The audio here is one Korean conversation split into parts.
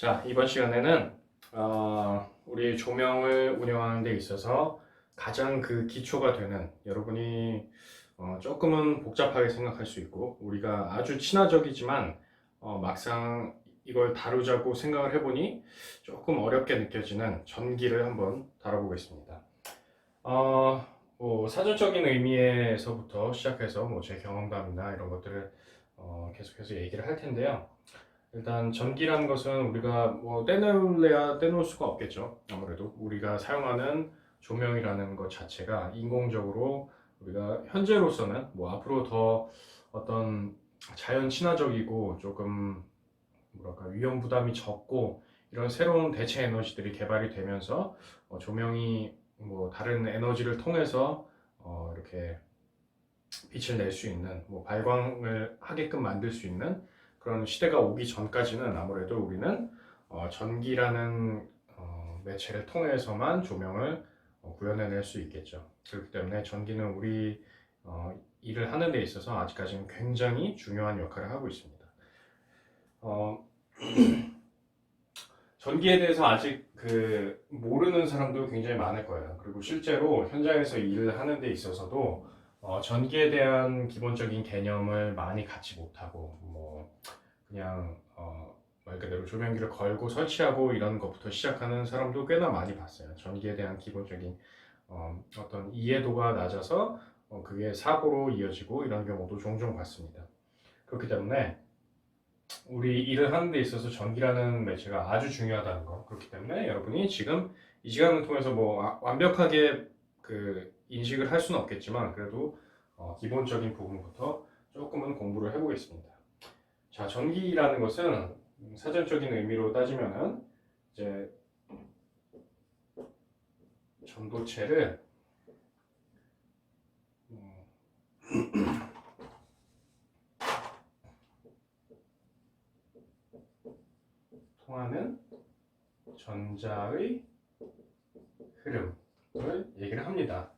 자, 이번 시간에는 우리 조명을 운영하는 데 있어서 가장 그 기초가 되는 여러분이 조금은 복잡하게 생각할 수 있고 우리가 아주 친화적이지만 막상 이걸 다루자고 생각을 해보니 조금 어렵게 느껴지는 전기를 한번 다뤄보겠습니다. 뭐 사전적인 의미에서부터 시작해서 뭐 제 경험담이나 이런 것들을 계속해서 얘기를 할 텐데요. 일단 전기라는 것은 우리가 뭐 떼놓을래야 떼놓을 수가 없겠죠. 아무래도 우리가 사용하는 조명이라는 것 자체가 인공적으로 우리가 현재로서는 뭐 앞으로 더 어떤 자연 친화적이고 조금 뭐랄까 위험 부담이 적고 이런 새로운 대체 에너지들이 개발이 되면서 조명이 뭐 다른 에너지를 통해서 이렇게 빛을 낼 수 있는 뭐 발광을 하게끔 만들 수 있는 그런 시대가 오기 전까지는 아무래도 우리는 전기라는 매체를 통해서만 조명을 구현해낼 수 있겠죠. 그렇기 때문에 전기는 우리 일을 하는 데 있어서 아직까지는 굉장히 중요한 역할을 하고 있습니다. 어, 전기에 대해서 아직 모르는 사람도 굉장히 많을 거예요. 그리고 실제로 현장에서 일을 하는 데 있어서도 전기에 대한 기본적인 개념을 많이 갖지 못하고 뭐 그냥 말 그대로 조명기를 걸고 설치하고 이런 것부터 시작하는 사람도 꽤나 많이 봤어요. 전기에 대한 기본적인 어떤 이해도가 낮아서 그게 사고로 이어지고 이런 경우도 종종 봤습니다. 그렇기 때문에 우리 일을 하는 데 있어서 전기라는 매체가 아주 중요하다는 거. 그렇기 때문에 여러분이 지금 이 시간을 통해서 뭐 완벽하게 인식을 할 수는 없겠지만 그래도 기본적인 부분부터 조금은 공부를 해보겠습니다. 자, 전기라는 것은 사전적인 의미로 따지면은 이제 전도체를 통하는 전자의 흐름을 얘기를 합니다.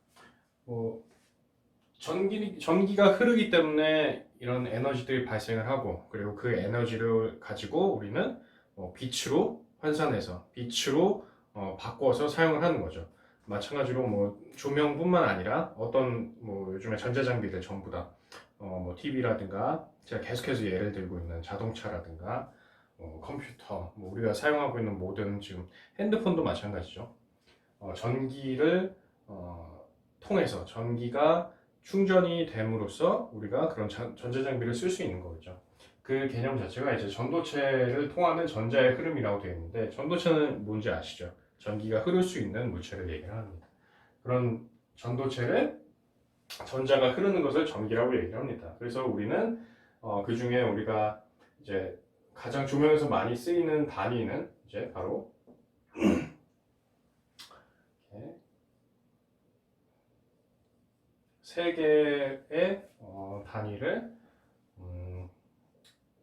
뭐 전기가 흐르기 때문에 이런 에너지들이 발생을 하고 그리고 그 에너지를 가지고 우리는 빛으로 환산해서 빛으로 바꿔서 사용을 하는 거죠. 마찬가지로 뭐 조명뿐만 아니라 어떤 뭐 요즘에 전자장비들 전부 다 뭐 TV라든가 제가 계속해서 예를 들고 있는 자동차라든가 컴퓨터 뭐 우리가 사용하고 있는 모든 지금 핸드폰도 마찬가지죠. 전기를 통해서 전기가 충전이 됨으로써 우리가 그런 전자장비를 쓸 수 있는 거겠죠. 그 개념 자체가 이제 전도체를 통하는 전자의 흐름이라고 되어 있는데 전도체는 뭔지 아시죠? 전기가 흐를 수 있는 물체를 얘기를 합니다. 그런 전도체를 전자가 흐르는 것을 전기라고 얘기를 합니다. 그래서 우리는 그 중에 우리가 이제 가장 조명에서 많이 쓰이는 단위는 이제 바로 세 개의 단위를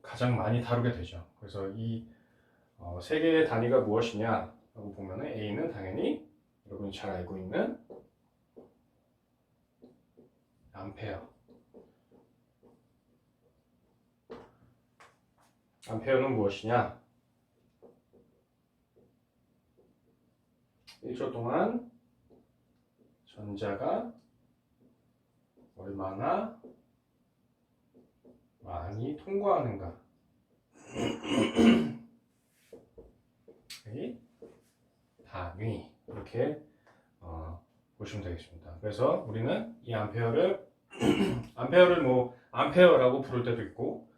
가장 많이 다루게 되죠. 그래서 이 세 개의 단위가 무엇이냐라고 보면은 A는 당연히 여러분이 잘 알고 있는 암페어. 암페어는 무엇이냐? 1초 동안 전자가 얼마나 많이 통과하는가 이 단위 이렇게 보시면 되겠습니다. 그래서 우리는 이 암페어를 뭐 암페어라고 부를 때도 있고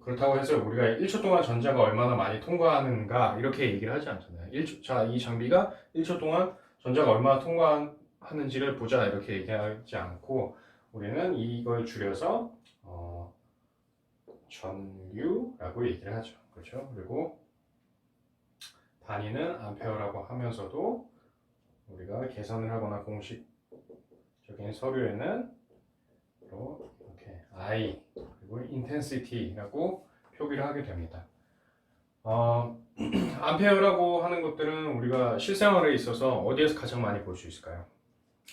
그렇다고 해서 우리가 1초 동안 전자가 얼마나 많이 통과하는가 이렇게 얘기를 하지 않잖아요. 자, 이 장비가 1초 동안 전자가 얼마나 통과하는지를 보자 이렇게 얘기하지 않고 우리는 이걸 줄여서 전류라고 얘기를 하죠. 그렇죠? 그리고 단위는 암페어라고 하면서도 우리가 계산을 하거나 공식적인 서류에는 이렇게 I 그리고 intensity라고 표기를 하게 됩니다. 암페어라고 하는 것들은 우리가 실생활에 있어서 어디에서 가장 많이 볼 수 있을까요?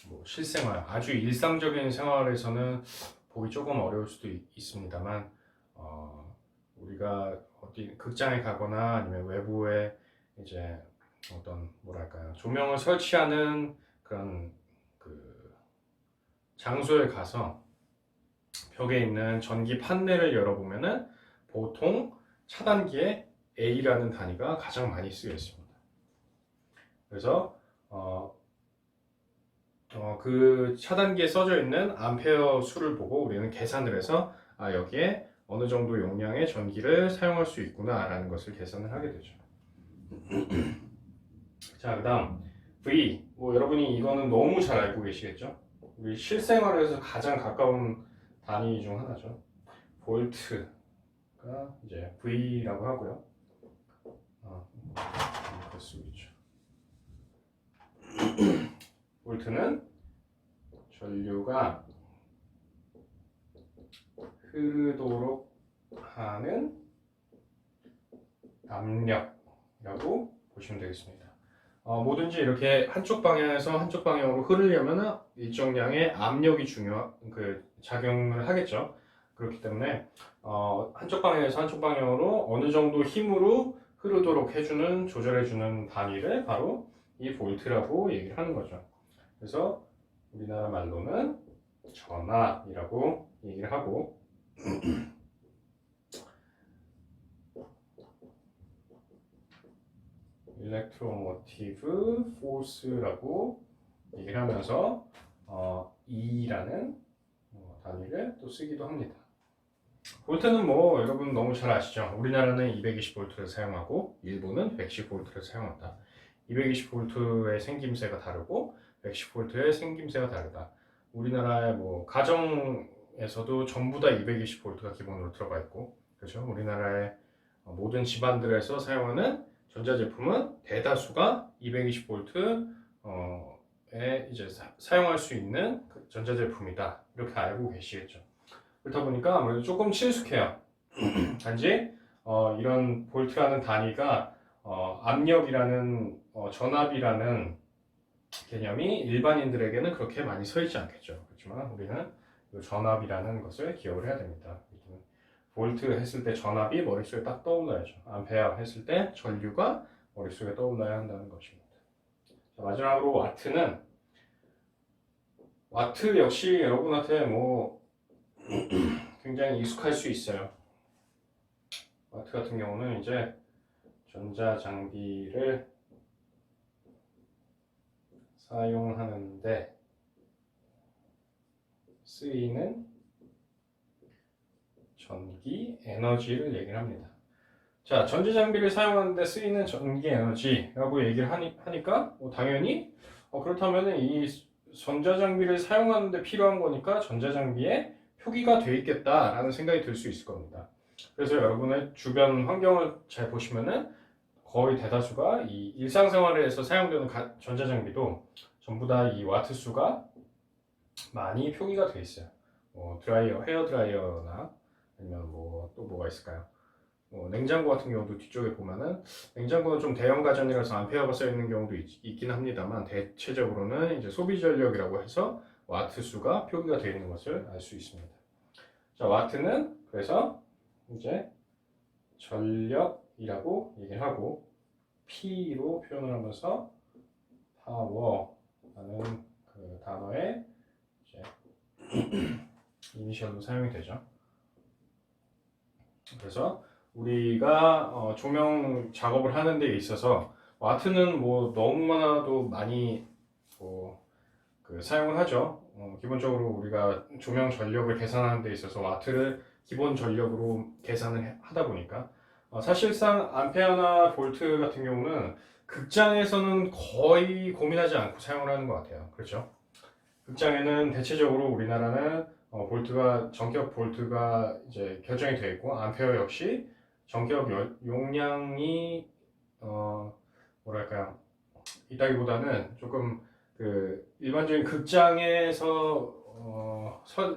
뭐 실생활, 아주 일상적인 생활에서는 보기 조금 어려울 수도 있습니다만 우리가 어디 극장에 가거나 아니면 외부에 이제 어떤 뭐랄까요 조명을 설치하는 그런 그 장소에 가서 벽에 있는 전기 판넬을 열어보면은 보통 차단기에 A라는 단위가 가장 많이 쓰여 있습니다. 그래서 그 차단기에 써져 있는 암페어 수를 보고 우리는 계산을 해서 여기에 어느 정도 용량의 전기를 사용할 수 있구나 라는 것을 계산을 하게 되죠. 자, 그 다음 V, 여러분이 이거는 너무 잘 알고 계시겠죠? 우리 실생활에서 가장 가까운 단위 중 하나죠. 볼트가 이제 V라고 하고요. 이렇게 쓰고 있죠. 볼트는 전류가 흐르도록 하는 압력이라고 보시면 되겠습니다. 뭐든지 이렇게 한쪽 방향에서 한쪽 방향으로 흐르려면 일정량의 압력이 작용을 하겠죠. 그렇기 때문에 한쪽 방향에서 한쪽 방향으로 어느 정도 힘으로 흐르도록 해주는 조절해주는 단위를 바로 이 볼트라고 얘기를 하는 거죠. 그래서 우리나라 말로는 전압이라고 얘기를 하고 일렉트로모티브 포스라고 얘기를 하면서 E라는 단위를 또 쓰기도 합니다. 볼트는 여러분 너무 잘 아시죠? 우리나라는 220V를 사용하고 일본은 110V를 사용한다. 220V의 생김새가 다르고 110V의 생김새가 다르다. 우리나라의 가정에서도 전부 다 220V가 기본으로 들어가 있고, 그렇죠? 우리나라의 모든 집안들에서 사용하는 전자제품은 대다수가 220V에 이제 사용할 수 있는 전자제품이다. 이렇게 알고 계시겠죠. 그렇다 보니까 아무래도 조금 친숙해요. 단지 이런 볼트라는 단위가 압력이라는 전압이라는 개념이 일반인들에게는 그렇게 많이 서 있지 않겠죠. 그렇지만 우리는 이 전압이라는 것을 기억을 해야 됩니다. 볼트 했을 때 전압이 머릿속에 딱 떠올라야죠. 암페어 했을 때 전류가 머릿속에 떠올라야 한다는 것입니다. 자, 마지막으로 와트 역시 여러분한테 굉장히 익숙할 수 있어요. 와트 같은 경우는 이제 전자장비를 사용하는데 쓰이는 전기 에너지를 얘기를 합니다. 자, 전자장비를 사용하는데 쓰이는 전기 에너지라고 얘기를 하니까 당연히 그렇다면 이 전자장비를 사용하는데 필요한 거니까 전자장비에 표기가 돼 있겠다라는 생각이 들 수 있을 겁니다. 그래서 여러분의 주변 환경을 잘 보시면은 거의 대다수가 이 일상생활에서 사용되는 전자장비도 전부 다 이 와트 수가 많이 표기가 돼 있어요. 헤어 드라이어나 아니면 또 뭐가 있을까요? 냉장고 같은 경우도 뒤쪽에 보면은 냉장고는 좀 대형 가전이라서 암페어가 써 있는 경우도 있긴 합니다만 대체적으로는 이제 소비 전력이라고 해서 와트 수가 표기가 되어 있는 것을 알 수 있습니다. 자, 와트는 그래서 이제 전력이라고 얘기를 하고 P로 표현을 하면서 파워라는 그 단어에 이제 이니셜로 사용이 되죠. 그래서 우리가 조명 작업을 하는 데 있어서 와트는 너무나도 많이 사용을 하죠. 기본적으로 우리가 조명 전력을 계산하는 데 있어서 와트를 기본 전력으로 계산을 하다 보니까 사실상 암페어나 볼트 같은 경우는 극장에서는 거의 고민하지 않고 사용을 하는 것 같아요. 그렇죠? 극장에는 대체적으로 우리나라는 전격 볼트가 이제 결정이 되어 있고 암페어 역시 전격 용량이 뭐랄까요? 이따기보다는 조금 일반적인 극장에서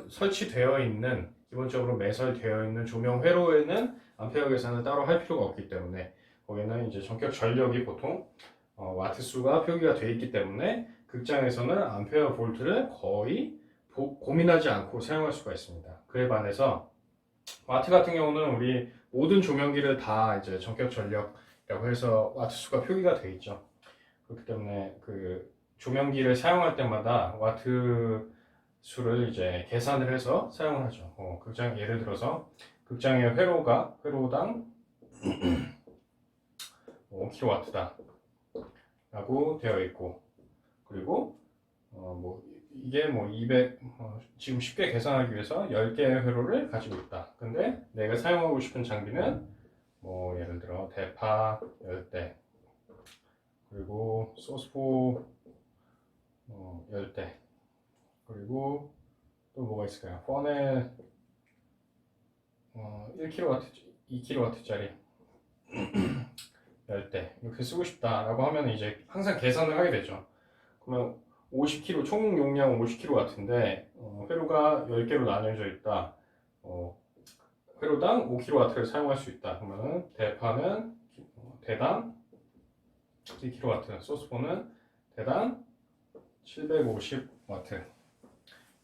설치되어 있는 기본적으로 매설되어 있는 조명 회로에는 암페어 계산을 따로 할 필요가 없기 때문에 거기는 이제 전격 전력이 보통 와트 수가 표기가 되어 있기 때문에 극장에서는 암페어 볼트를 거의 고민하지 않고 사용할 수가 있습니다. 그에 반해서 와트 같은 경우는 우리 모든 조명기를 다 이제 전격 전력이라고 해서 와트 수가 표기가 되어 있죠. 그렇기 때문에 그 조명기를 사용할 때마다 와트 수를 이제 계산을 해서 사용을 하죠. 극장 예를 들어서 극장의 회로당 5kW다 라고 되어 있고, 그리고 뭐 이게 뭐 200, 지금 쉽게 계산하기 위해서 10개의 회로를 가지고 있다. 근데 내가 사용하고 싶은 장비는 뭐 예를 들어 대파 10대, 그리고 소스포 10대, 그리고 또 뭐가 있을까요? 퍼넬 1kW, 2kW짜리 10대 이렇게 쓰고 싶다라고 하면 이제 항상 계산을 하게 되죠. 그러면 50kW, 총 용량은 50kW인데 회로가 10개로 나뉘어져 있다. 회로당 5kW를 사용할 수 있다. 그러면 대파는 대당 1kW, 소스포는 대당 750W,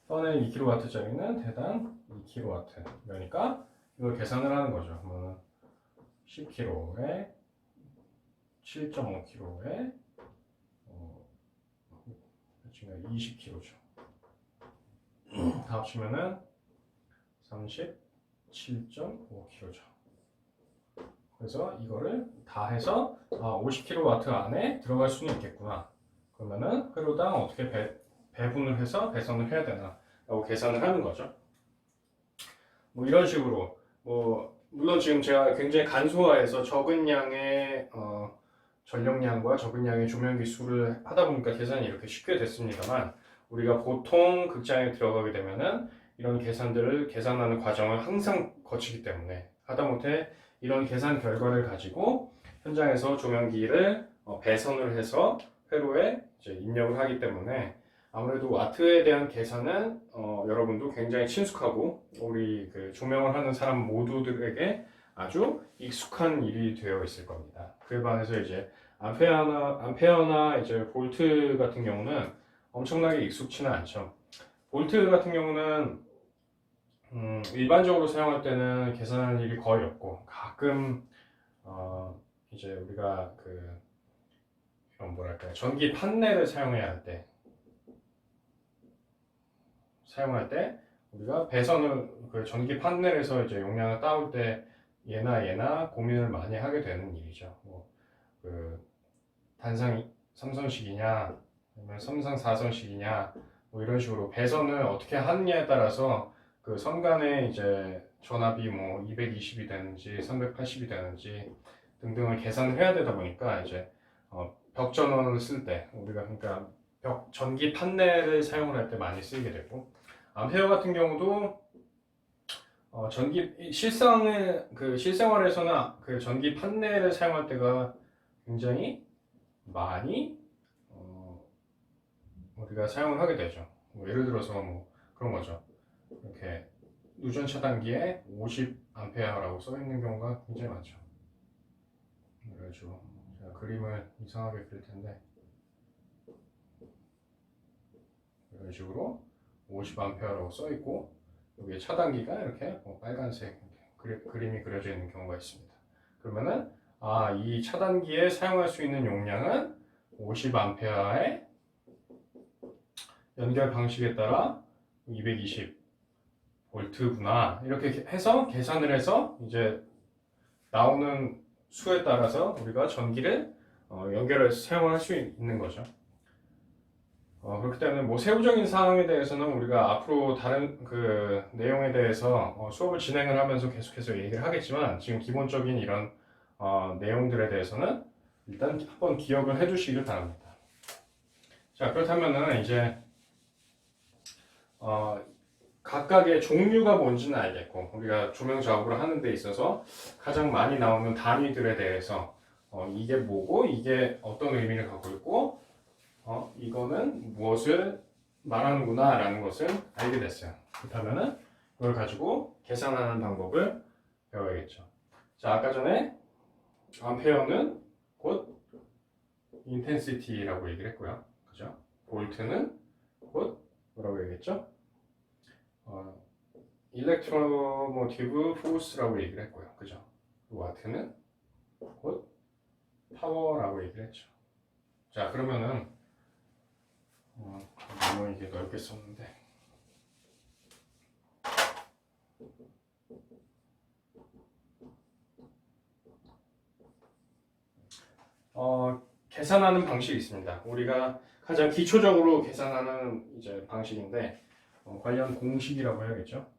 퍼넬 2kW짜리는 대당 2kW. 그러니까 이걸 계산을 하는 거죠. 그러면 10kg에 7.5kg에 20kg죠. 다 합치면은 37.5kg죠. 그래서 이거를 다 해서 50kW 안에 들어갈 수는 있겠구나. 그러면은 회로당 어떻게 배분을 해서 배선을 해야 되나 라고 계산을 하는 거죠. 뭐 이런 식으로 물론 지금 제가 굉장히 간소화해서 적은 양의 전력량과 적은 양의 조명기 수를 하다 보니까 계산이 이렇게 쉽게 됐습니다만, 우리가 보통 극장에 들어가게 되면은 이런 계산들을 계산하는 과정을 항상 거치기 때문에 하다못해 이런 계산 결과를 가지고 현장에서 조명기를 배선을 해서 회로에 이제 입력을 하기 때문에 아무래도 와트에 대한 계산은 여러분도 굉장히 친숙하고 우리 그 조명을 하는 사람 모두들에게 아주 익숙한 일이 되어 있을 겁니다. 그에 반해서 이제 암페어나 이제 볼트 같은 경우는 엄청나게 익숙치는 않죠. 볼트 같은 경우는 일반적으로 사용할 때는 계산하는 일이 거의 없고, 가끔 이제 우리가 그 이런 뭐랄까요, 전기 판넬을 사용할 때 우리가 배선을 그 전기 판넬에서 이제 용량을 따올 때 얘나 고민을 많이 하게 되는 일이죠. 그 단상 3선식이냐 아니면 삼상 4선식이냐 뭐 이런 식으로 배선을 어떻게 하느냐에 따라서 그 선 간의 이제 전압이 뭐 220이 되는지 380이 되는지 등등을 계산을 해야 되다 보니까 이제 벽 전원을 쓸 때 우리가 그러니까 전기 판넬을 사용을 할 때 많이 쓰이게 되고, 암페어 같은 경우도 실생활에서는 그 전기 판넬을 사용할 때가 굉장히 많이 우리가 사용을 하게 되죠. 예를 들어서 뭐 그런 거죠. 이렇게 누전 차단기에 50A라고 써 있는 경우가 굉장히 많죠. 그래가지고 제가 그림을 이상하게 그릴 텐데, 이런 식으로 50A라고 써 있고 여기에 차단기가 이렇게 빨간색 그림이 그려져 있는 경우가 있습니다. 그러면은 이 차단기에 사용할 수 있는 용량은 50A의 연결 방식에 따라 220V구나 이렇게 해서 계산을 해서 이제 나오는 수에 따라서 우리가 전기를 연결해서 사용할 수 있는 거죠. 그렇기 때문에 뭐 세부적인 사항에 대해서는 우리가 앞으로 다른 그 내용에 대해서 수업을 진행을 하면서 계속해서 얘기를 하겠지만, 지금 기본적인 이런 내용들에 대해서는 일단 한번 기억을 해 두시길 바랍니다. 자, 그렇다면은 이제 각각의 종류가 뭔지는 알겠고, 우리가 조명 작업을 하는 데 있어서 가장 많이 나오는 단위들에 대해서 이게 뭐고 이게 어떤 의미를 갖고 있고 이거는 무엇을 말하는구나 라는 것을 알게 됐어요. 그렇다면은 이걸 가지고 계산하는 방법을 배워야겠죠. 자, 아까 전에 암페어는 곧 인텐시티라고 얘기를 했고요. 그죠? 볼트는 곧 뭐라고 얘기했죠? 일렉트로모티브 포스라고 얘기를 했고요. 그죠? 와트는 곧 파워라고 얘기를 했죠. 자, 그러면은 너무 이게 넓게 썼는데 계산하는 방식이 있습니다. 우리가 가장 기초적으로 계산하는 이제 방식인데 관련 공식이라고 해야겠죠.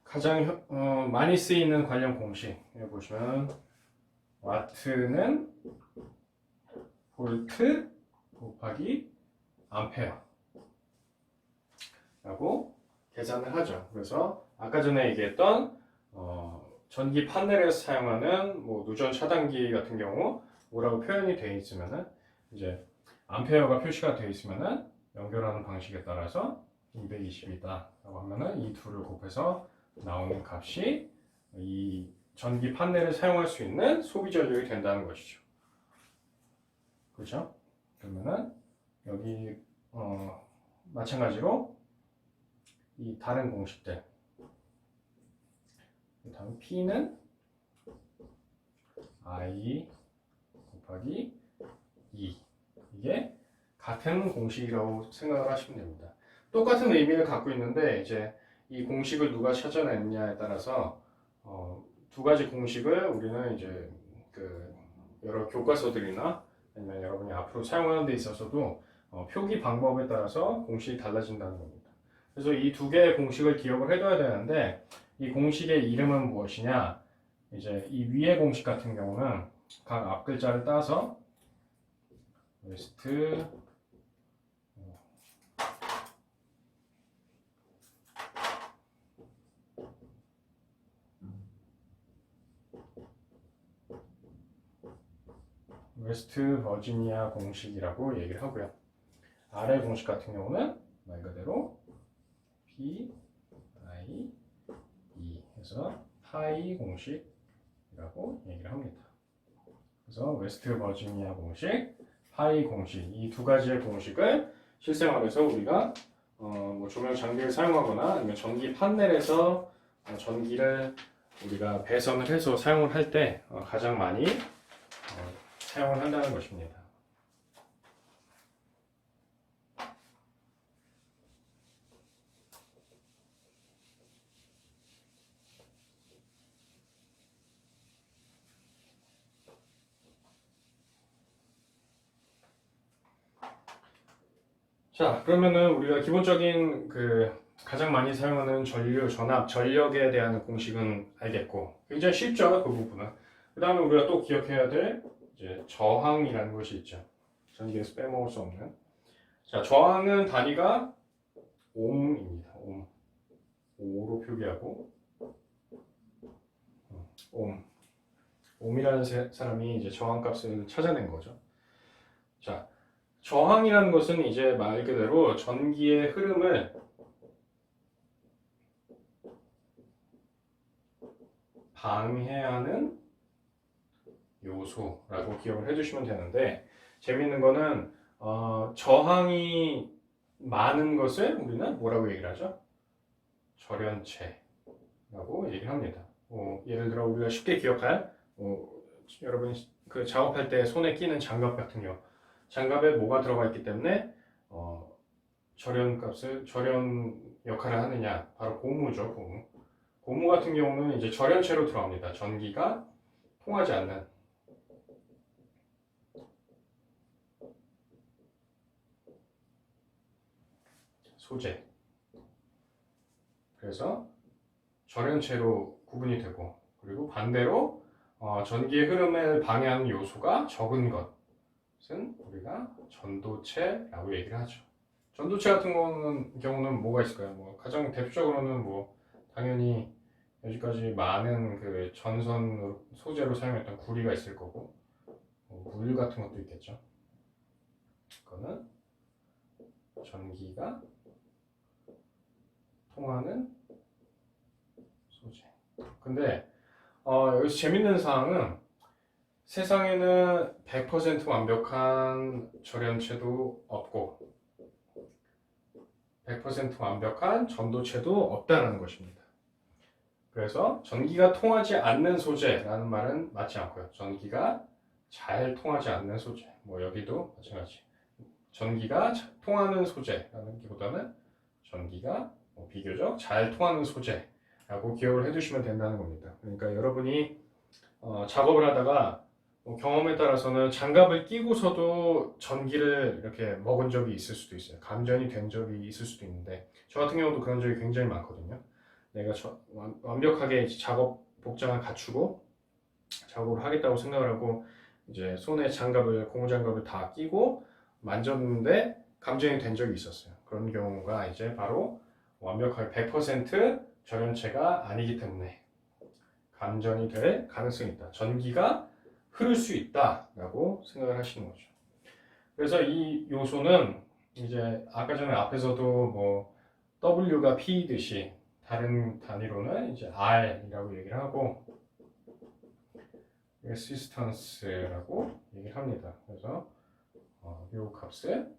가장 많이 쓰이는 관련 공식 여기 보시면 와트는 볼트 곱하기 암페어 라고 계산을 하죠. 그래서 아까 전에 얘기했던 전기 판넬에서 사용하는 뭐 누전 차단기 같은 경우 뭐라고 표현이 되어 있으면은 이제 암페어가 표시가 되어 있으면은 연결하는 방식에 따라서 220이다 라고 하면은 이 둘을 곱해서 나오는 값이 이 전기 판넬을 사용할 수 있는 소비 전력이 된다는 것이죠. 그렇죠? 그러면은 여기 마찬가지로 이 다른 공식들 다음 P는 I 곱하기 2 이게 같은 공식이라고 생각을 하시면 됩니다. 똑같은 의미를 갖고 있는데 이제 이 공식을 누가 찾아냈냐에 따라서 두 가지 공식을 우리는 이제 그 여러 교과서들이나 아니면 여러분이 앞으로 사용하는 데 있어서도 표기 방법에 따라서 공식이 달라진다는 겁니다. 그래서 이 두 개의 공식을 기억을 해둬야 되는데 이 공식의 이름은 무엇이냐? 이제 이 위의 공식 같은 경우는 각 앞글자를 따서 웨스트 웨스트 버지니아 공식이라고 얘기를 하고요. 아래 공식 같은 경우는 말 그대로 P, I, E 해서 파이 공식이라고 얘기를 합니다. 그래서 웨스트 버지니아 공식, 파이 공식 이 두 가지의 공식을 실생활에서 우리가 뭐 조명 장비를 사용하거나 아니면 전기 판넬에서 전기를 우리가 배선을 해서 사용을 할 때 가장 많이 사용을 한다는 것입니다. 자, 그러면은 우리가 기본적인 그 가장 많이 사용하는 전류, 전압, 전력에 대한 공식은 알겠고 굉장히 쉽죠, 그 부분은. 그 다음에 우리가 또 기억해야 될 이제 저항이라는 것이 있죠. 전기에서 빼먹을 수 없는. 자, 저항은 단위가 옴입니다. 옴. 5로 표기하고 옴. 옴이라는 사람이 이제 저항값을 찾아낸 거죠. 자, 저항이라는 것은 이제 말 그대로 전기의 흐름을 방해하는 요소라고 기억을 해주시면 되는데 재밌는 거는 저항이 많은 것을 우리는 뭐라고 얘기를 하죠? 절연체라고 얘기를 합니다. 예를 들어 우리가 쉽게 기억할 여러분이 그 작업할 때 손에 끼는 장갑 같은 경우 장갑에 뭐가 들어가 있기 때문에 절연 역할을 하느냐 바로 고무죠. 고무 같은 경우는 이제 절연체로 들어갑니다. 전기가 통하지 않는 소재. 그래서 절연체로 구분이 되고 그리고 반대로 전기의 흐름을 방해하는 요소가 적은 것은 우리가 전도체라고 얘기를 하죠. 전도체 같은 경우는 뭐가 있을까요? 뭐 가장 대표적으로는 뭐 당연히 여기까지 많은 그 전선 소재로 사용했던 구리가 있을 거고 물 같은 것도 있겠죠. 그거는 전기가 통하는 소재. 근데 여기서 재밌는 사항은 세상에는 100% 완벽한 절연체도 없고 100% 완벽한 전도체도 없다는 것입니다. 그래서 전기가 통하지 않는 소재라는 말은 맞지 않고요. 전기가 잘 통하지 않는 소재. 뭐 여기도 마찬가지. 전기가 통하는 소재라는 기보다는 전기가 비교적 잘 통하는 소재라고 기억을 해두시면 된다는 겁니다. 그러니까 여러분이 작업을 하다가 경험에 따라서는 장갑을 끼고서도 전기를 이렇게 먹은 적이 있을 수도 있어요. 감전이 된 적이 있을 수도 있는데 저 같은 경우도 그런 적이 굉장히 많거든요. 내가 완벽하게 작업 복장을 갖추고 작업을 하겠다고 생각을 하고 이제 손에 장갑을 고무장갑을 다 끼고 만졌는데 감전이 된 적이 있었어요. 그런 경우가 이제 바로 완벽하게 100% 절연체가 아니기 때문에 감전이 될 가능성이 있다. 전기가 흐를 수 있다라고 생각을 하시는 거죠. 그래서 이 요소는 이제 아까 전에 앞에서도 뭐 W가 P이듯이 다른 단위로는 이제 R이라고 얘기를 하고 resistance라고 얘기를 합니다. 그래서 이 값을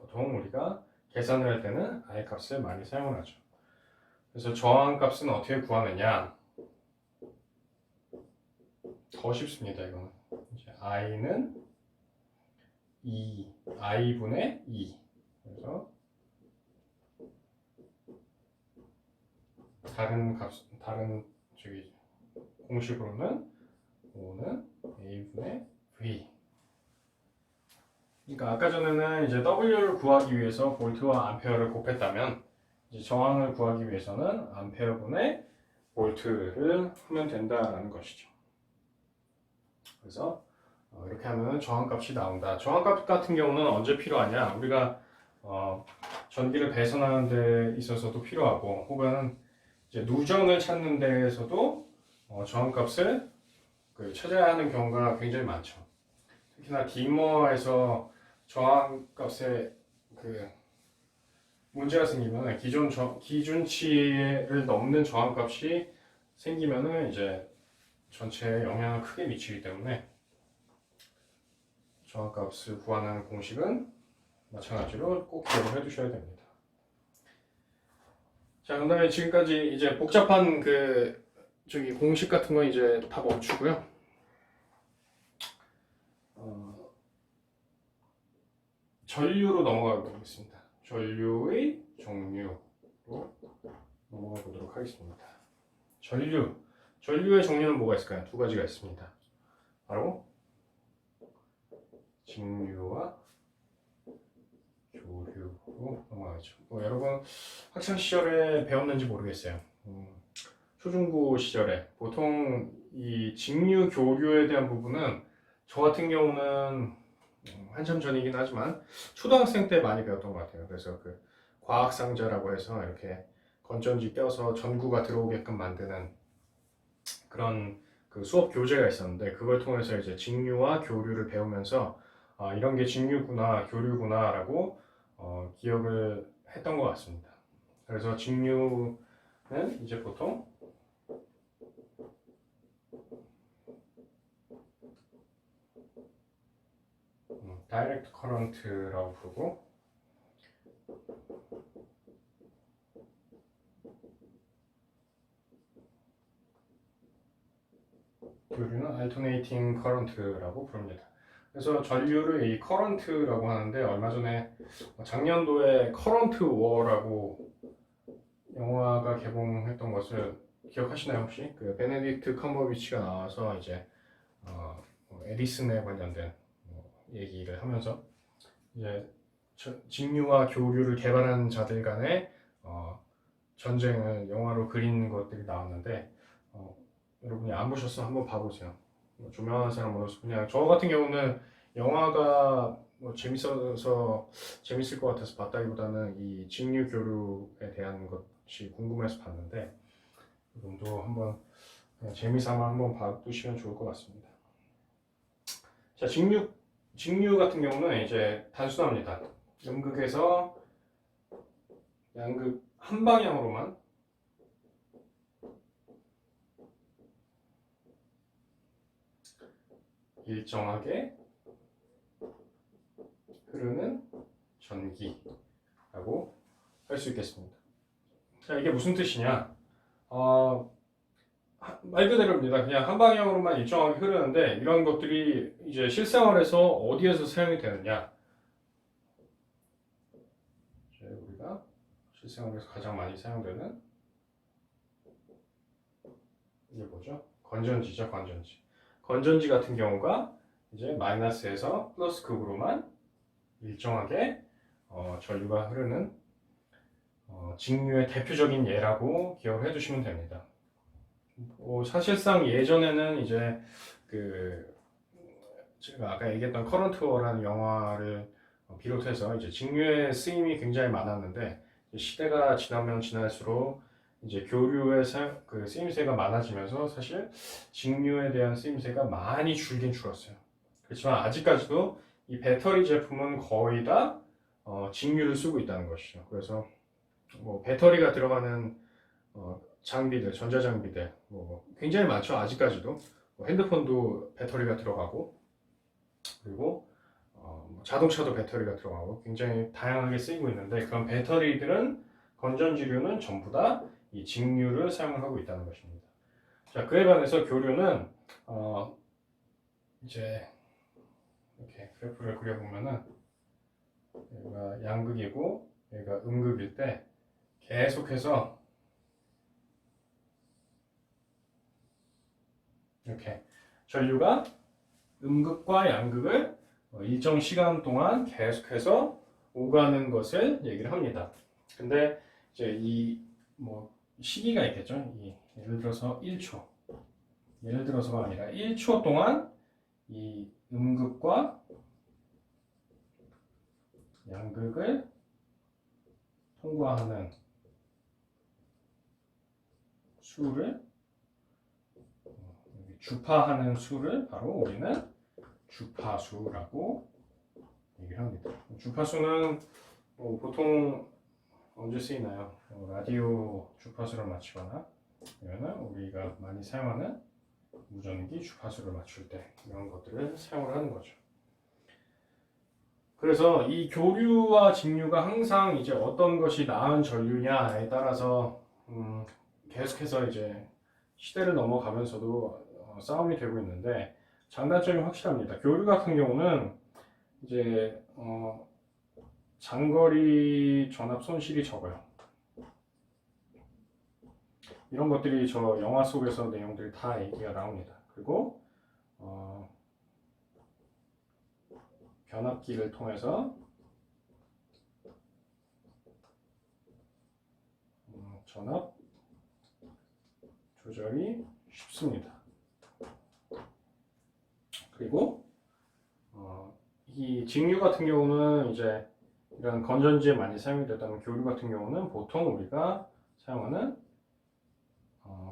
보통 우리가 계산을 할 때는 I 값을 많이 사용을 하죠. 그래서 저항 값은 어떻게 구하느냐? 더 쉽습니다. 이거는 이제 I는 I분의 2. 그래서 다른 공식으로는 O는 A분의 V. 그러니까 아까 전에는 이제 W를 구하기 위해서 볼트와 암페어를 곱했다면 이제 저항을 구하기 위해서는 암페어분의 볼트를 하면 된다라는 것이죠. 그래서 이렇게 하면 저항값이 나온다. 저항값 같은 경우는 언제 필요하냐? 우리가 전기를 배선하는 데 있어서도 필요하고 혹은 이제 누전을 찾는 데에서도 저항값을 찾아야 하는 경우가 굉장히 많죠. 특히나 디머에서 저항값에 문제가 생기면 기준치를 넘는 저항값이 생기면은 이제 전체에 영향을 크게 미치기 때문에 저항값을 구하는 공식은 마찬가지로 꼭 기억을 해두셔야 됩니다. 자, 그다음에 지금까지 이제 복잡한 공식 같은 건 이제 다 멈추고요. 전류로 넘어가 보겠습니다. 전류의 종류로 넘어가 보도록 하겠습니다. 전류의 종류는 뭐가 있을까요? 두 가지가 있습니다. 바로 직류와 교류로 넘어가죠. 여러분 학창 시절에 배웠는지 모르겠어요. 초중고 시절에 보통 이 직류 교류에 대한 부분은 저 같은 경우는 한참 전이긴 하지만 초등학생 때 많이 배웠던 것 같아요. 그래서 과학상자라고 해서 이렇게 건전지 껴서 전구가 들어오게끔 만드는 그런 수업 교재가 있었는데 그걸 통해서 이제 직류와 교류를 배우면서 이런 게 직류구나 교류구나라고 기억을 했던 것 같습니다. 그래서 직류는 이제 보통 다이렉트 커런트라고 부르고 교류는 알터네이팅 커런트라고 부릅니다. 그래서 전류를 이 커런트라고 하는데 얼마 전에 작년도에 커런트 워라고 영화가 개봉했던 것을 기억하시나요 혹시? 베네딕트 컴버비치가 나와서 이제 에디슨에 관련된 얘기를 하면서 이제 직류와 교류를 개발한 자들 간의 전쟁을 영화로 그린 것들이 나왔는데 여러분이 안 보셨으면 한번 봐보세요. 조명하는 사람으로서 그냥 저 같은 경우는 영화가 재밌을 것 같아서 봤다기보다는 이 직류 교류에 대한 것이 궁금해서 봤는데 여러분도 한번 그냥 재미삼아 한번 봐두시면 좋을 것 같습니다. 자, 직류 같은 경우는 이제 단순합니다. 음극에서 양극 한 방향으로만 일정하게 흐르는 전기라고 할 수 있겠습니다. 자, 이게 무슨 뜻이냐? 말 그대로입니다. 그냥 한 방향으로만 일정하게 흐르는데 이런 것들이 이제 실생활에서 어디에서 사용이 되느냐? 이제 우리가 실생활에서 가장 많이 사용되는 이게 뭐죠? 건전지죠, 건전지. 건전지 같은 경우가 이제 마이너스에서 플러스 극으로만 일정하게 전류가 흐르는 직류의 대표적인 예라고 기억을 해두시면 됩니다. 사실상 예전에는 이제 그 제가 아까 얘기했던 커런트워라는 영화를 비롯해서 이제 직류의 쓰임이 굉장히 많았는데 시대가 지나면 지날수록 이제 교류의 그 쓰임새가 많아지면서 사실 직류에 대한 쓰임새가 많이 줄긴 줄었어요. 그렇지만 아직까지도 이 배터리 제품은 거의 다 직류를 쓰고 있다는 것이죠. 그래서 뭐 배터리가 들어가는 장비들, 전자장비들 뭐 굉장히 많죠. 아직까지도 뭐 핸드폰도 배터리가 들어가고 그리고 뭐 자동차도 배터리가 들어가고 굉장히 다양하게 쓰이고 있는데 그런 배터리들은 건전지류는 전부 다 이 직류를 사용을 하고 있다는 것입니다. 자, 그에 반해서 교류는 이제 이렇게 그래프를 그려보면은 여기가 양극이고 여기가 음극일 때 계속해서 이렇게 전류가 음극과 양극을 일정 시간 동안 계속해서 오가는 것을 얘기를 합니다. 근데 이제 이 뭐 시기가 있겠죠. 예를 들어서 1초. 예를 들어서가 아니라 1초 동안 이 음극과 양극을 통과하는 수를 주파하는 수를 바로 우리는 주파수라고 얘기를 합니다. 주파수는 보통 언제 쓰이나요? 라디오 주파수를 맞추거나 아니면 우리가 많이 사용하는 무전기 주파수를 맞출 때 이런 것들을 사용을 하는 거죠. 그래서 이 교류와 직류가 항상 이제 어떤 것이 나은 전류냐에 따라서 계속해서 이제 시대를 넘어가면서도 싸움이 되고 있는데 장단점이 확실합니다. 교류 같은 경우는 이제 장거리 전압 손실이 적어요. 이런 것들이 저 영화 속에서 내용들이 다 얘기가 나옵니다. 그리고 변압기를 통해서 전압 조절이 쉽습니다. 그리고 이 직류 같은 경우는 이제 이런 건전지에 많이 사용이 되다면 교류 같은 경우는 보통 우리가 사용하는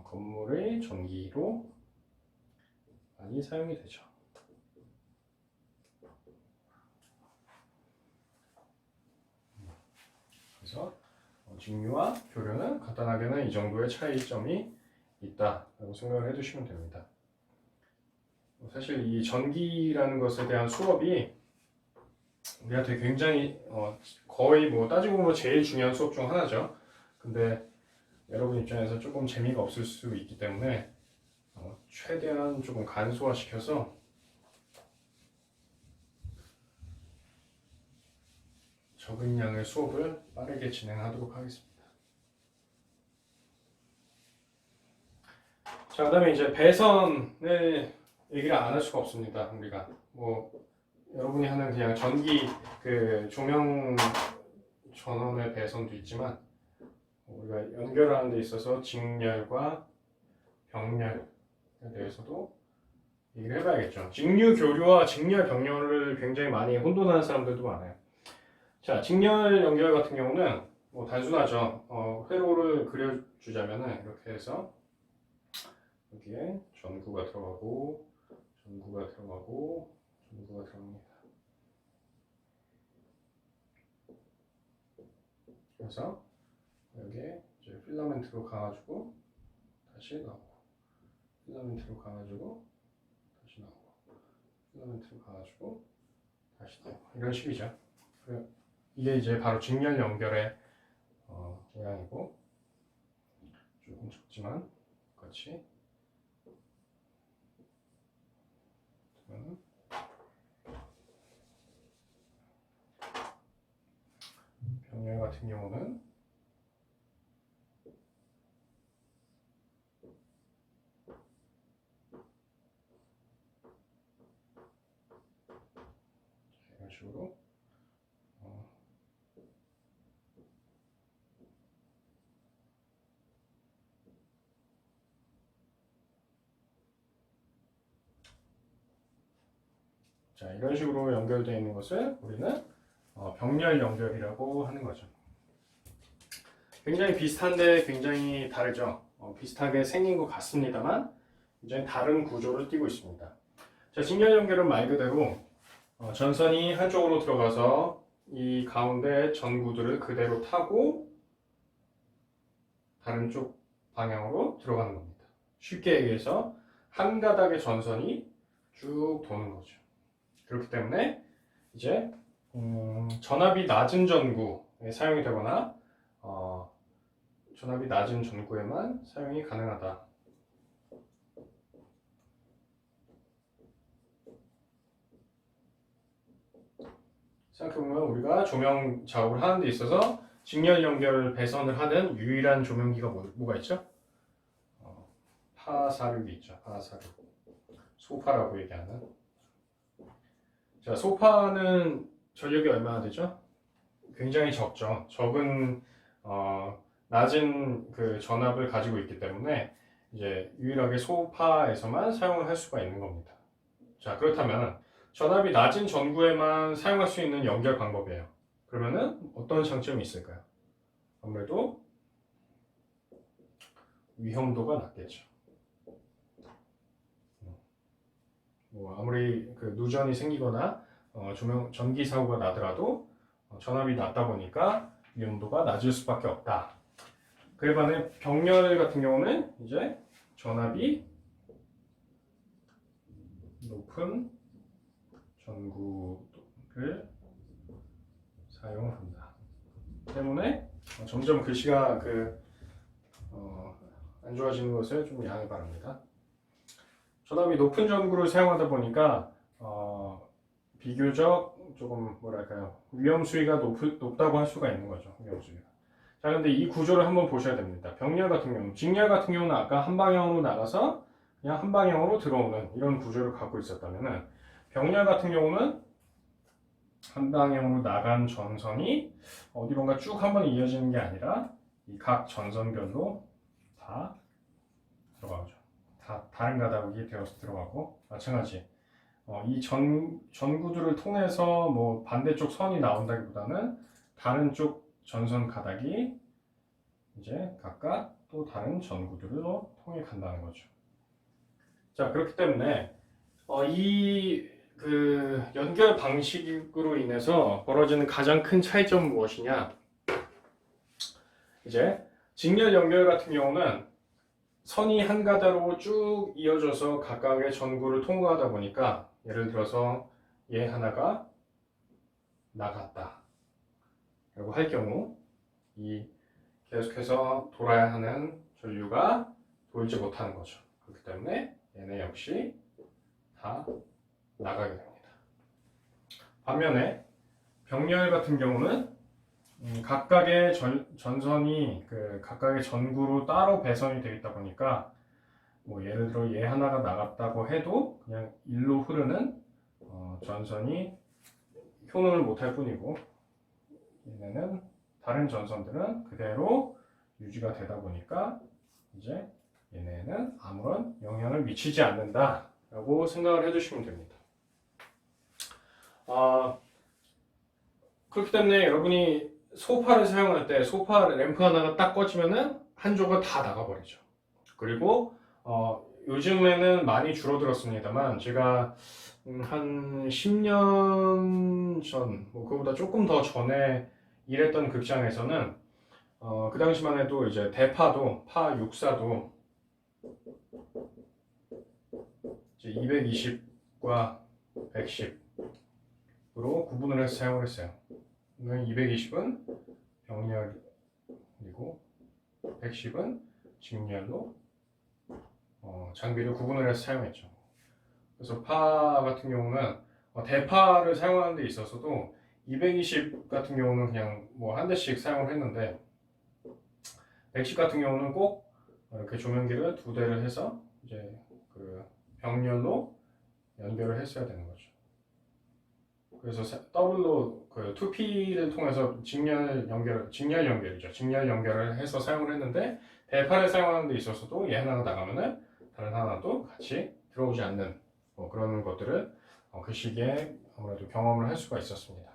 건물의 전기로 많이 사용이 되죠. 그래서 직류와 교류는 간단하게는 이 정도의 차이점이 있다라고 생각을 해두시면 됩니다. 사실 이 전기라는 것에 대한 수업이 우리한테 굉장히 거의 뭐 따지고 보면 제일 중요한 수업 중 하나죠. 근데 여러분 입장에서 조금 재미가 없을 수 있기 때문에 최대한 조금 간소화시켜서 적은 양의 수업을 빠르게 진행하도록 하겠습니다. 자, 그다음에 이제 배선을 얘기를 안 할 수가 없습니다. 우리가 뭐 여러분이 하는 그냥 전기 그 조명 전원의 배선도 있지만 우리가 연결하는 데 있어서 직렬과 병렬에 대해서도 얘기를 해봐야겠죠. 직류 교류와 직렬 병렬을 굉장히 많이 혼돈하는 사람들도 많아요. 자, 직렬 연결 같은 경우는 뭐 단순하죠. 회로를 그려주자면은 이렇게 해서 여기에 전구가 들어가고 전구가 들어가고 전구가 들어갑니다. 그래서 여기에 이제 필라멘트로 가가지고 다시 나오고 필라멘트로 가가지고 다시 나오고 필라멘트로 가가지고 다시 나오고 이런 식이죠. 이게 이제 바로 직렬 연결의 모양이고 조금 적지만 같이 병렬 같은 경우는 이런 식으로 자, 이런 식으로 연결되어 있는 것을 우리는 병렬 연결이라고 하는 거죠. 굉장히 비슷한데 굉장히 다르죠. 비슷하게 생긴 것 같습니다만 굉장히 다른 구조를 띠고 있습니다. 자, 직렬 연결은 말 그대로 전선이 한쪽으로 들어가서 이 가운데 전구들을 그대로 타고 다른 쪽 방향으로 들어가는 겁니다. 쉽게 얘기해서 한 가닥의 전선이 쭉 도는 거죠. 그렇기 때문에 이제 전압이 낮은 전구에 사용이 되거나 전압이 낮은 전구에만 사용이 가능하다. 생각해보면 우리가 조명 작업을 하는 데 있어서 직렬 연결 배선을 하는 유일한 조명기가 뭐가 있죠? 파사륙이 있죠. 파사륙. 소파라고 얘기하는. 자, 소파는 전력이 얼마나 되죠? 굉장히 적죠. 적은 낮은 그 전압을 가지고 있기 때문에 이제 유일하게 소파에서만 사용을 할 수가 있는 겁니다. 자, 그렇다면 전압이 낮은 전구에만 사용할 수 있는 연결 방법이에요. 그러면은 어떤 장점이 있을까요? 아무래도 위험도가 낮겠죠. 뭐 아무리 그 누전이 생기거나 전기 사고가 나더라도 전압이 낮다 보니까 위험도가 낮을 수밖에 없다. 그에 반해 병렬 같은 경우는 이제 전압이 높은 전구를 사용한다. 때문에 점점 글씨가 안 좋아지는 것을 좀 양해 바랍니다. 전압이 높은 전구를 사용하다 보니까 비교적 조금 뭐랄까요, 위험 수위가 높다고 할 수가 있는 거죠. 위험 수위가. 자, 근데 이 구조를 한번 보셔야 됩니다. 병렬 같은 경우, 직렬 같은 경우는 아까 한 방향으로 나가서 그냥 한 방향으로 들어오는 이런 구조를 갖고 있었다면은, 병렬 같은 경우는 한 방향으로 나간 전선이 어디론가 쭉 한번 이어지는 게 아니라 이 각 전선별로 다 들어가죠. 다 다른 가닥이 되어서 들어가고, 마찬가지 이 전구들을 통해서 뭐 반대쪽 선이 나온다기보다는 다른 쪽 전선 가닥이 이제 각각 또 다른 전구들로 통해 간다는 거죠. 자, 그렇기 때문에 이 연결 방식으로 인해서 벌어지는 가장 큰 차이점은 무엇이냐? 이제 직렬 연결 같은 경우는 선이 한 가닥으로 쭉 이어져서 각각의 전구를 통과하다 보니까, 예를 들어서 얘 하나가 나갔다 라고 할 경우 이 계속해서 돌아야 하는 전류가 돌지 못하는 거죠. 그렇기 때문에 얘네 역시 다 나가게 됩니다. 반면에 병렬 같은 경우는 각각의 전선이 각각의 전구로 따로 배선이 되어 있다 보니까, 뭐 예를 들어 얘 하나가 나갔다고 해도 그냥 일로 흐르는 전선이 효능을 못할 뿐이고, 얘네는 다른 전선들은 그대로 유지가 되다 보니까 이제 얘네는 아무런 영향을 미치지 않는다 라고 생각을 해주시면 됩니다. 그렇기 때문에 여러분이 소파를 사용할 때 소파 램프 하나가 딱 꺼지면은 한쪽은 다 나가버리죠. 그리고 요즘에는 많이 줄어들었습니다만, 제가 한 10년 전, 뭐 그보다 조금 더 전에 일했던 극장에서는 그 당시만 해도 이제 대파도, 파 6사도 이제 220과 110으로 구분을 해서 사용을 했어요. 220은 병렬 그리고 110은 직렬로 장비를 구분을 해서 사용했죠. 그래서 파 같은 경우는 대파를 사용하는 데 있어서도 220 같은 경우는 그냥 뭐 한 대씩 사용을 했는데 110 같은 경우는 꼭 이렇게 조명기를 두 대를 해서 이제 그 병렬로 연결을 했어야 되는 거죠. 그래서 더블로 그 2P를 통해서 직렬 연결이죠. 직렬 연결을 해서 사용을 했는데 대파를 사용하는 데 있어서도 얘 하나가 나가면은 다른 하나도 같이 들어오지 않는 그런 것들을 그 시기에 아무래도 경험을 할 수가 있었습니다.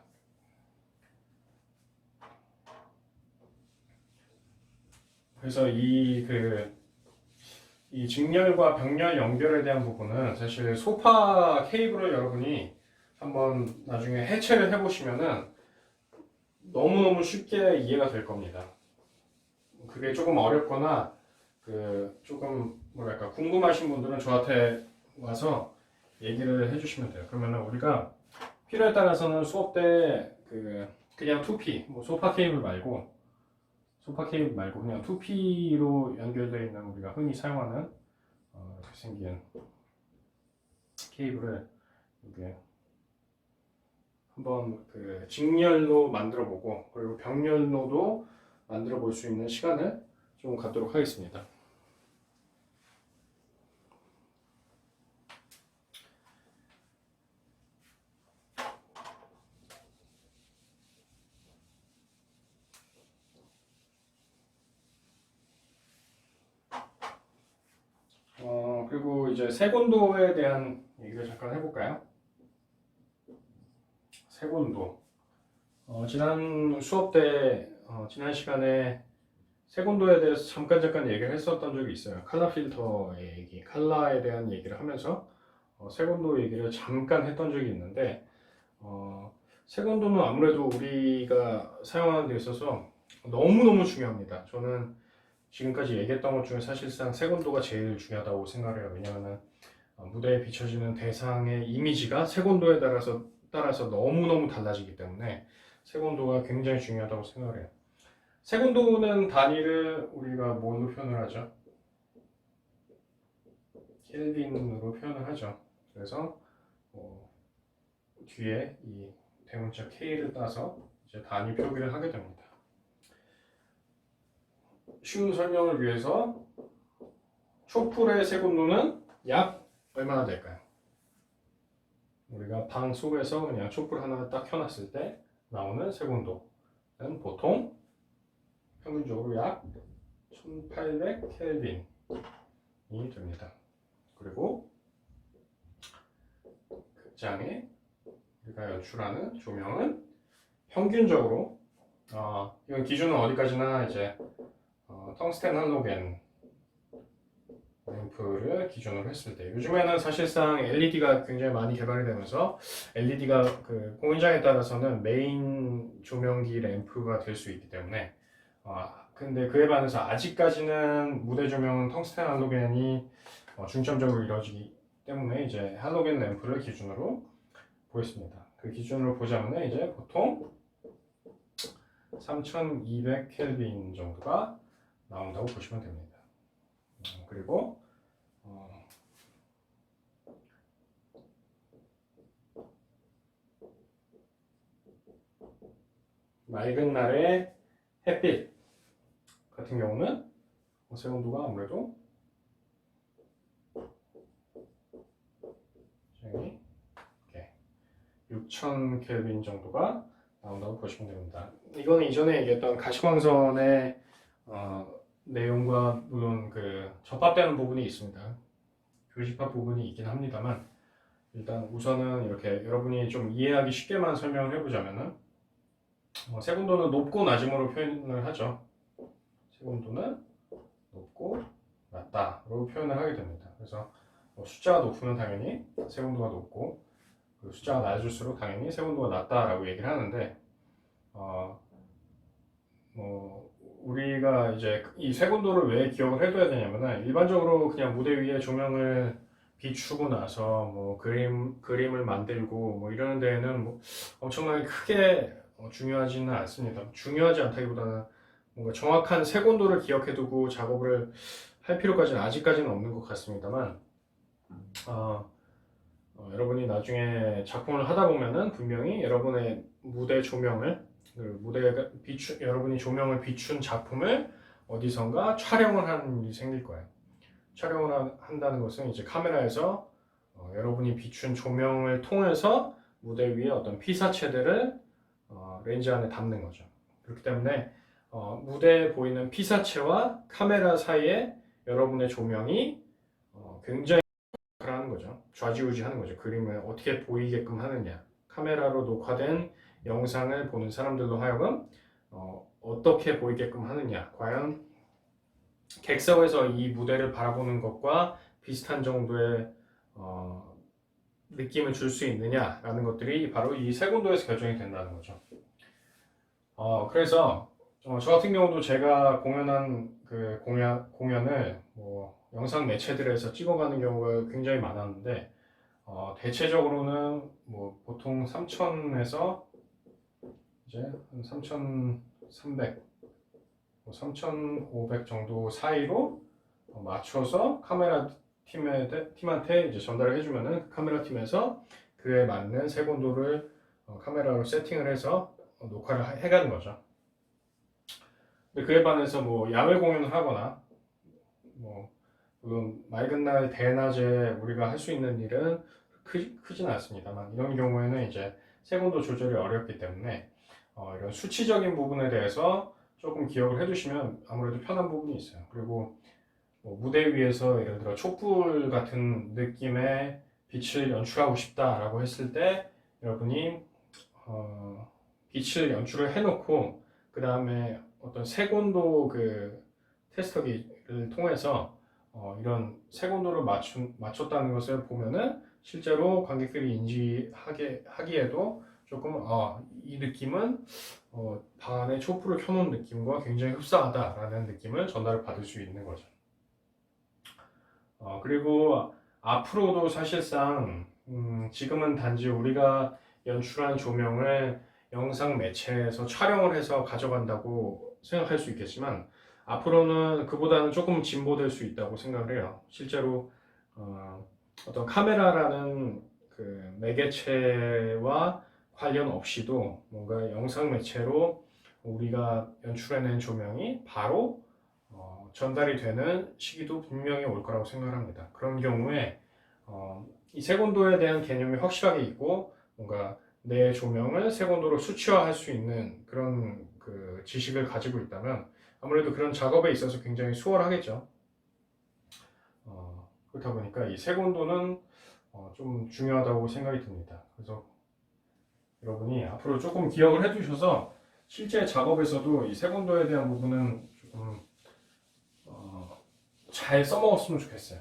그래서 이 직렬과 병렬 연결에 대한 부분은 사실 소파 케이블을 여러분이 한번 나중에 해체를 해보시면은 너무너무 쉽게 이해가 될 겁니다. 그게 조금 어렵거나 조금 뭐랄까 궁금하신 분들은 저한테 와서 얘기를 해주시면 돼요. 그러면 우리가 필요에 따라서는 수업 때 그냥 2P 뭐 소파 케이블 말고 그냥 2P로 연결되어 있는 우리가 흔히 사용하는 이렇게 생긴 케이블을 이렇게 한번 직렬로 만들어 보고 그리고 병렬로도 만들어 볼 수 있는 시간을 좀 갖도록 하겠습니다. 그리고 이제 색온도에 대한 얘기를 잠깐 해볼까요? 색온도. 지난 수업 때, 지난 시간에 색온도에 대해서 잠깐 얘기를 했었던 적이 있어요. 컬러 필터의 얘기, 컬러에 대한 얘기를 하면서 색온도 얘기를 잠깐 했던 적이 있는데, 색온도는 아무래도 우리가 사용하는 데 있어서 너무너무 중요합니다. 저는 지금까지 얘기했던 것 중에 사실상 색온도가 제일 중요하다고 생각해요. 왜냐하면 무대에 비춰지는 대상의 이미지가 색온도에 따라서 너무너무 달라지기 때문에 색온도가 굉장히 중요하다고 생각을 해요. 색온도는 단위를 우리가 뭘로 표현을 하죠? 켈빈으로 표현을 하죠. 그래서 뒤에 이 대문자 K를 따서 이제 단위 표기를 하게 됩니다. 쉬운 설명을 위해서 촛불의 색온도는 약 얼마나 될까요? 우리가 방 속에서 그냥 촛불 하나 딱 켜놨을 때 나오는 색온도는 보통 평균적으로 약 1800 켈빈이 됩니다. 그리고 극장에 우리가 연출하는 조명은 평균적으로 이건 기준은 어디까지나 이제 텅스텐 할로겐 램프를 기준으로 했을 때 요즘에는 사실상 LED가 굉장히 많이 개발이 되면서 LED가 공연장에 따라서는 메인 조명기 램프가 될 수 있기 때문에 근데 그에 반해서 아직까지는 무대 조명은 텅스텐 할로겐이 중점적으로 이루어지기 때문에 이제 할로겐 램프를 기준으로 보겠습니다. 그 기준으로 보자면 이제 보통 3200 켈빈 정도가 나온다고 보시면 됩니다. 그리고 맑은 날의 햇빛 같은 경우는 색온도가 아무래도 6000 켈빈 정도가 나온다고 보시면 됩니다. 이거는 이전에 얘기했던 가시광선의 내용과 물론 접합되는 부분이 있습니다. 교집합 부분이 있긴 합니다만 일단 우선은 이렇게 여러분이 좀 이해하기 쉽게만 설명을 해보자면은 색온도는 높고 낮음으로 표현을 하죠. 색온도는 높고 낮다로 표현을 하게 됩니다. 그래서 숫자가 높으면 당연히 색온도가 높고 숫자가 낮을수록 당연히 색온도가 낮다라고 얘기를 하는데 우리가 이제 이 색온도를 왜 기억을 해둬야 되냐면은 일반적으로 그냥 무대 위에 조명을 비추고 나서 그림을 만들고 이러는 데에는 엄청나게 크게 중요하지는 않습니다. 중요하지 않다기보다는 뭔가 정확한 색온도를 기억해두고 작업을 할 필요까지는 아직까지는 없는 것 같습니다만, 어, 여러분이 나중에 작품을 하다 보면은 분명히 여러분의 무대 조명을, 그 무대가 여러분이 조명을 비춘 작품을 어디선가 촬영을 하는 일이 생길 거예요. 촬영을 한다는 것은 이제 카메라에서 여러분이 비춘 조명을 통해서 무대 위에 어떤 피사체들을 렌즈 안에 담는 거죠. 그렇기 때문에 무대에 보이는 피사체와 카메라 사이에 여러분의 조명이 굉장히 하는 거죠. 좌지우지하는 거죠. 그림을 어떻게 보이게끔 하느냐. 카메라로 녹화된 영상을 보는 사람들로 하여금 어떻게 보이게끔 하느냐. 과연 객석에서 이 무대를 바라보는 것과 비슷한 정도의 느낌을 줄 수 있느냐라는 것들이 바로 이 색온도에서 결정이 된다는 거죠. 그래서 저 같은 경우도 제가 공연한 그 공연을 뭐 영상 매체들에서 찍어가는 경우가 굉장히 많았는데 대체적으로는 뭐 보통 3,000에서 이제 한 3,300, 3,500 정도 사이로 맞춰서 카메라 팀한테 이제 전달을 해주면은 카메라 팀에서 그에 맞는 색온도를 카메라로 세팅을 해서 녹화를 해가는 거죠. 근데 그에 반해서 뭐 야외 공연을 하거나 뭐 물론 맑은 날 대낮에 우리가 할 수 있는 일은 크진 않습니다만 이런 경우에는 이제 색온도 조절이 어렵기 때문에 이런 수치적인 부분에 대해서 조금 기억을 해두시면 아무래도 편한 부분이 있어요. 그리고 뭐 무대 위에서 예를 들어 촛불 같은 느낌의 빛을 연출하고 싶다라고 했을 때 여러분이 빛을 연출을 해놓고 그 다음에 어떤 색온도 그 테스터기를 통해서 이런 색온도를 맞췄다는 것을 보면은 실제로 관객들이 하기에도 조금 이 느낌은 방 안에 촛불을 켜놓은 느낌과 굉장히 흡사하다라는 느낌을 전달을 받을 수 있는 거죠. 그리고 앞으로도 사실상 지금은 단지 우리가 연출한 조명을 영상 매체에서 촬영을 해서 가져간다고 생각할 수 있겠지만 앞으로는 그보다는 조금 진보될 수 있다고 생각을 해요. 실제로 어떤 카메라라는 그 매개체와 관련 없이도 뭔가 영상 매체로 우리가 연출해낸 조명이 바로 전달이 되는 시기도 분명히 올 거라고 생각합니다. 그런 경우에 이 색온도에 대한 개념이 확실하게 있고 뭔가 내 조명을 색온도로 수치화할 수 있는 그런 그 지식을 가지고 있다면 아무래도 그런 작업에 있어서 굉장히 수월하겠죠. 그렇다 보니까 이 색온도는 좀 중요하다고 생각이 듭니다. 그래서 여러분이 앞으로 조금 기억을 해두셔서 실제 작업에서도 이 색온도에 대한 부분은 조금 잘 써먹었으면 좋겠어요.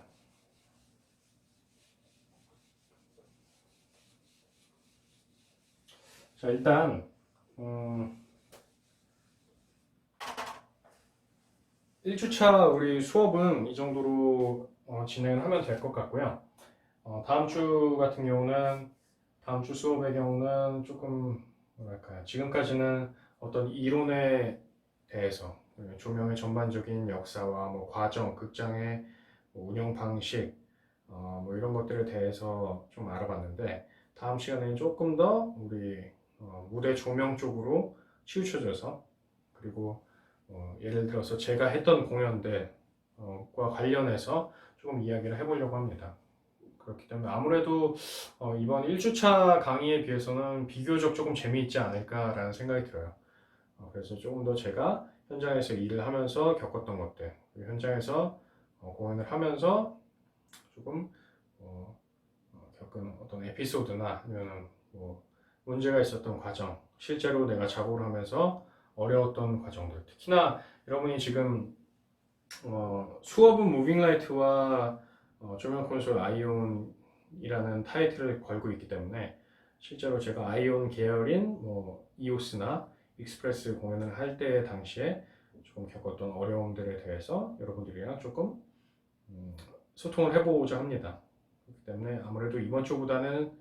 자, 일단 1주차 우리 수업은 이 정도로 진행을 하면 될 것 같고요. 다음 주 같은 경우는 다음 주 수업의 경우는 조금 뭐랄까요, 지금까지는 어떤 이론에 대해서 조명의 전반적인 역사와 뭐 과정, 극장의 뭐 운영 방식, 뭐 이런 것들에 대해서 좀 알아봤는데 다음 시간에는 조금 더 우리 무대 조명 쪽으로 치우쳐져서 그리고 예를 들어서 제가 했던 공연들과 관련해서 조금 이야기를 해보려고 합니다. 그렇기 때문에 아무래도 이번 1주차 강의에 비해서는 비교적 조금 재미있지 않을까라는 생각이 들어요. 그래서 조금 더 제가 현장에서 일을 하면서 겪었던 것들, 현장에서 공연을 하면서 조금 겪은 어떤 에피소드나 아니면 뭐 문제가 있었던 과정, 실제로 내가 작업을 하면서 어려웠던 과정들, 특히나 여러분이 지금 수업은 무빙라이트와 조명 콘솔 아이온이라는 타이틀을 걸고 있기 때문에 실제로 제가 아이온 계열인 뭐 이오스나 익스프레스 공연을 할 때 당시에 조금 겪었던 어려움들에 대해서 여러분들이랑 조금 소통을 해보고자 합니다. 그렇기 때문에 아무래도 이번 주보다는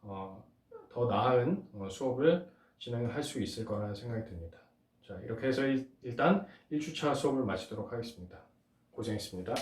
더 나은 수업을 진행할 수 있을 거라는 생각이 듭니다. 자, 이렇게 해서 일단 1주차 수업을 마치도록 하겠습니다. 고생했습니다.